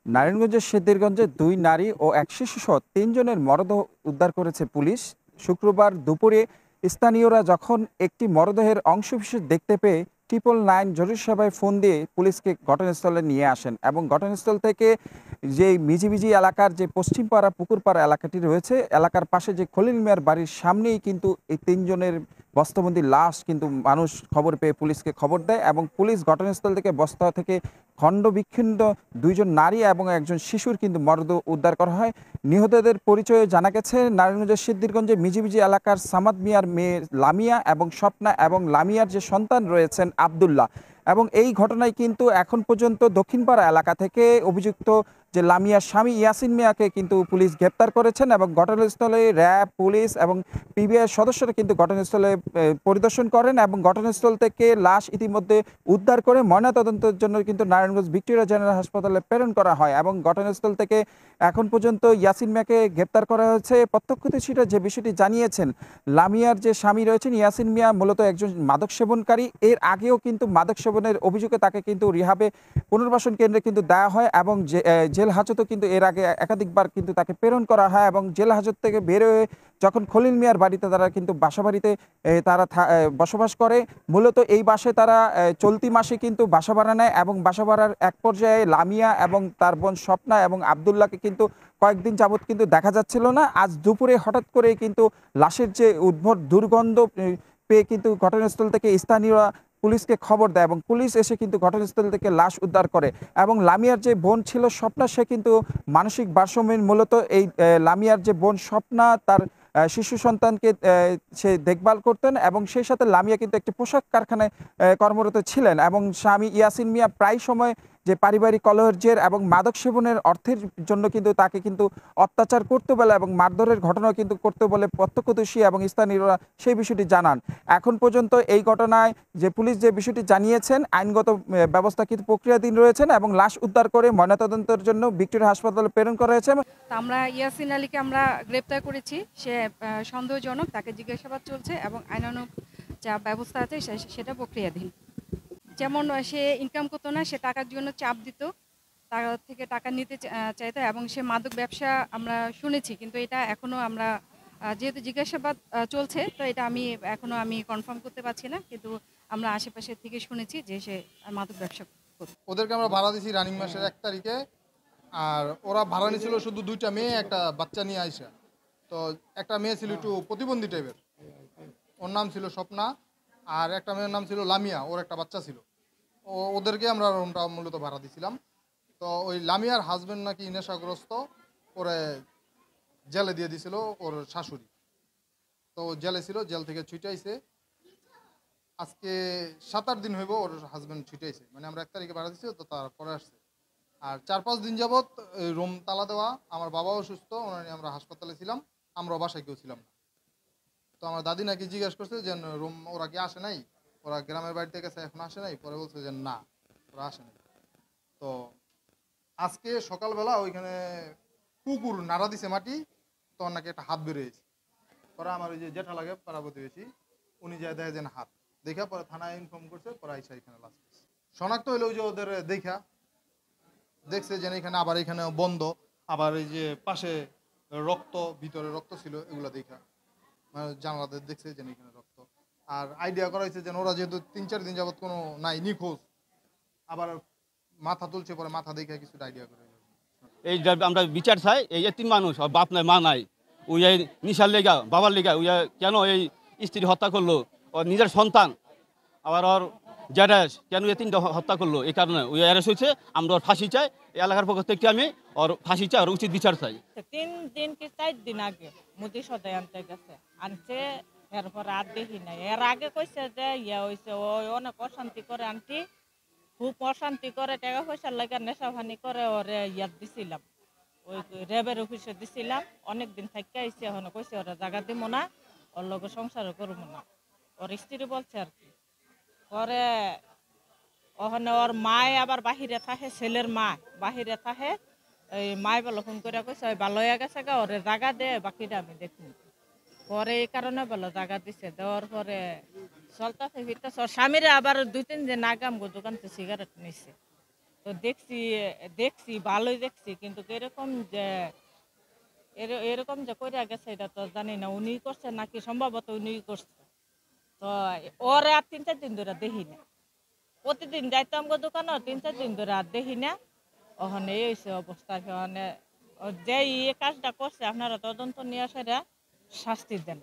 নারায়ণগঞ্জের সিদ্ধিরগঞ্জে ২ নারী ও এক শিশুসহ ৩ জনের মরদেহ উদ্ধার করেছে পুলিশ। শুক্রবার দুপুরে স্থানীয়রা যখন একটি মরদেহের অংশবিশেষ দেখতে পেয়ে 999 জরুরি সেবায় ফোন দিয়ে পুলিশকে ঘটনাস্থলে নিয়ে আসেন এবং ঘটনাস্থল থেকে যে মিজিমিজি এলাকার যে পশ্চিমপাড়া পুকুরপাড়া এলাকাটি রয়েছে, এলাকার পাশে যে খলিল মিয়ার বাড়ির সামনেই কিন্তু এই ৩ জনের বস্তাবন্দি লাশ কিন্তু মানুষ খবর পেয়ে পুলিশকে খবর দেয় এবং পুলিশ ঘটনাস্থল থেকে বস্তা থেকে খণ্ডবিখণ্ড ২ জন নারী এবং একজন শিশুর কিন্তু মরদেহ উদ্ধার করা হয়। নিহতদের পরিচয়ে জানা গেছে নারায়ণগঞ্জের সিদ্ধিরগঞ্জে মিজিমিজি এলাকার সামাদ মিয়ার মেয়ে লামিয়া এবং স্বপ্না এবং লামিয়ার যে সন্তান রয়েছেন আব্দুল্লাহ। এবং এই ঘটনায় কিন্তু এখন পর্যন্ত দক্ষিণপাড়া এলাকা থেকে অভিযুক্ত যে লামিয়ার স্বামী ইয়াসিন মিয়াকে কিন্তু পুলিশ গ্রেপ্তার করেছেন এবং ঘটনাস্থলে র্যাব, পুলিশ এবং পিবিআইয়ের সদস্যরা কিন্তু ঘটনাস্থলে পরিদর্শন করেন এবং ঘটনাস্থল থেকে লাশ ইতিমধ্যে উদ্ধার করে ময়নাতদন্তের জন্য কিন্তু নারায়ণগঞ্জ ভিক্টোরিয়া জেনারেল হাসপাতালে প্রেরণ করা হয় এবং ঘটনাস্থল থেকে এখন পর্যন্ত ইয়াসিন মিয়াকে গ্রেপ্তার করা হয়েছে। প্রত্যক্ষদর্শীরা যে বিষয়টি জানিয়েছেন, লামিয়ার যে স্বামী রয়েছেন ইয়াসিন মিয়া মূলত একজন মাদক সেবনকারী। এর আগেও কিন্তু মাদক সেবনের অভিযোগে তাকে কিন্তু রিহাবে পুনর্বাসন কেন্দ্রে কিন্তু দেওয়া হয় এবং জেল হাজতেও কিন্তু এর আগে একাধিকবার কিন্তু তাকে প্রেরণ করা হয় এবং জেল হাজত থেকে বের হয়ে যখন খলিল মিয়ার বাড়িতে তারা কিন্তু বাসাবাড়িতে তারা বসবাস করে। মূলত এই বাসায় তারা চলতি মাসে কিন্তু বাসা ভাড়া নেয় এবং বাসা ভাড়ার এক পর্যায়ে লামিয়া এবং তার বোন স্বপ্না এবং আব্দুল্লাহকে কিন্তু কয়েকদিন যাবৎ কিন্তু দেখা যাচ্ছিল না। আজ দুপুরে হঠাৎ করে কিন্তু লাশের যে উদ্ভট দুর্গন্ধ পেয়ে কিন্তু ঘটনাস্থল থেকে স্থানীয়রা পুলিশকে খবর দেয় এবং পুলিশ এসে কিন্তু ঘটনাস্থল থেকে লাশ উদ্ধার করে এবং লামিয়ার যে বোন ছিল স্বপ্না, সে কিন্তু মানসিক ভারসাম্যহীন। মূলত এই লামিয়ার যে বোন স্বপ্না তার শিশু সন্তানকে সে দেখভাল করতেন এবং সেই সাথে লামিয়া কিন্তু একটি পোশাক কারখানায় কর্মরত ছিলেন এবং স্বামী ইয়াসিন মিয়া প্রায় সময় যে পারিবারিক কলহের জের এবং মাদক সেবনের অর্থের জন্য কিন্তু তাকে কিন্তু অত্যাচার করতে বলে এবং মারধরের ঘটনাও কিন্তু করতে বলে প্রত্যক্ষদর্শী এবং স্থানীয়রা সেই বিষয়টি জানান। এখন পর্যন্ত এই ঘটনায় যে পুলিশ যে বিষয়টি জানিয়েছেন, আইনগত ব্যবস্থা কিন্তু প্রক্রিয়াধীন রয়েছেন এবং লাশ উদ্ধার করে ময়নাতদন্তের জন্য ভিক্টোরিয়া হাসপাতালে প্রেরণ করা হয়েছে। তা আমরা ইয়াসিন আলীকে আমরা গ্রেপ্তার করেছি। সে সন্দেহজনক, তাকে জিজ্ঞাসাবাদ চলছে এবং আইনানুগ যা ব্যবস্থা আছে সেটা প্রক্রিয়াধীন। যেমন সে ইনকাম করতো না, সে টাকার জন্য চাপ দিত, তার থেকে টাকা নিতে চাইতো এবং সে মাদক ব্যবসা আমরা শুনেছি, কিন্তু এটা এখনো আমরা যেহেতু জিজ্ঞাসাবাদ চলছে, তো এটা আমি কনফার্ম করতে পারছি না, কিন্তু আমরা আশেপাশে থেকে শুনেছি যে সে মাদক ব্যবসা করতো। ওদেরকে আমরা ভাড়া দিছি রানিং মাসের 1 তারিখে। আর ওরা ভাড়া নিয়েছিল শুধু 2টা মেয়ে একটা বাচ্চা নিয়ে আইসা। তো একটা মেয়ে ছিল একটু প্রতিবন্ধী টাইপের, ওর নাম ছিল স্বপ্না। আর একটা মেয়ের নাম ছিল লামিয়া, ওর একটা বাচ্চা ছিল। ওদেরকে আমরা রুমটা মূলত ভাড়া দিছিলাম। তো ওই লামিয়ার হাজবেন্ড নাকি নেশাগ্রস্ত, ওরে জেলে দিয়ে দিছিল ওর শাশুড়ি। তো জেলে ছিল, জেল থেকে ছুটে আইছে। আজকে 7-8 দিন হইব ওর হাজবেন্ড ছুটে আইছে, মানে আমরা 1 তারিখে ভাড়া দিছি, তো তারপরে আসছে। আর 4-5 দিন যাবৎ রুম তালা দেওয়া। আমার বাবাও অসুস্থ, ওনার নিয়ে আমরা হাসপাতালে ছিলাম। আমরা বাসায় কেউ ছিলাম না। তো আমার দাদি নাকি জিজ্ঞেস করছে যে রুম ওরা কি আসে নাই, ওরা গ্রামের বাড়িতে গেছে এখন আসে নাই। পরে বলছে যে না, ওরা আসে নাই। তো আজকে সকালবেলা ওইখানে কুকুর নাড়া দিছে মাটি, তখন নাকি একটা হাত বেরিয়েছে। পরে আমার ওই যে জেঠা লাগে পাড়া প্রতিবেশী, উনি যায় দেখে যেন হাত দেখা, পরে থানায় ইনফর্ম করছে। পরে আইসা এখানে লাশ শনাক্ত হইলো ওই যে ওদের দেখা দেখছে যে এখানে আবার এখানে বন্ধ, আবার এই যে পাশে রক্ত, ভিতরে রক্ত ছিল, এগুলো দেখা মানে জানালাতে দেখছে যে এখানে রক্ত। আর আইডিয়া করা হয়েছে যে ওরা যেহেতু 3-4 দিন যাবত কোনো নাই, নিখোঁজ, আবার মাথা তুলছে, পরে মাথা দেখে কিছু আইডিয়া করে। এই আমরা বিচার চাই, এই এতিম মানুষ আর বাপ নাই মা নাই, ওই এই নিশার লেগা বাবার লেগা ওই কেন এই স্ত্রী হত্যা করলো, ওর নিজের সন্তান আবার ওর জ্যাঠাস কেন এতিমটা হত্যা করলো, এই কারণে ওই অ্যারেস্ট হয়েছে। আমরা ওর ফাঁসি চাই, এই এলাকার পক্ষ থেকে আমি ওর ফাঁসি চাই, ওর উচিত বিচার চাই। 3 দিন কি 4 দিন আগে মোদি সদাই আনতে গেছে, আনছে, এরপর আর দেখি নাই। এর আগে কইছে যে ইয়া হয়েছে, ওই অনেক অশান্তি করে আনটি, খুব অশান্তি করে, টাকা পয়সার লাগে নেশা ভানি করে, ওরে ইয়াত দিছিলাম, ওই র্যাবের অফিসে দিছিলাম। অনেকদিন থাকি আইসি, এখন কইছে ওরা জায়গা দিব না, ওর লগে সংসারও করবো না, ওর স্ত্রী বলছে আর কি। পরে ওখানে ওর মায় আবার বাহিরে থাকে, ছেলের মা বাহিরে থাকে, এই মায় বলো ফোন করে কইছে ওই ভালো হয়ে গেছে গা, ওরে জায়গা দে, বাকিটা আমি দেখুন। পরে এই কারণে বলো জায়গা দিছে, দেওয়ার পরে চলতেছে ফিরতেছে। ওর স্বামীরে আবার 2-3 দিন আগে আমগো দোকান থেকে সিগারেট নিছে, তো দেখছি দেখছি ভালোই দেখছি, কিন্তু এরকম যে এরকম যে কইরা গেছে এটা তো জানি না উনি করছে নাকি, সম্ভবত উনি করছে। তো ওরে আর ৩-৪ দিন ধরে দেখি না। প্রতিদিন যাইতাম গো দোকানে, ৩-৪ দিন ধরে আর দেখি না। ওখানে এই হইছে অবস্থা। ওখানে যে কাজটা করছে আপনারা তদন্ত নিয়ে আসে শাস্তি দেন।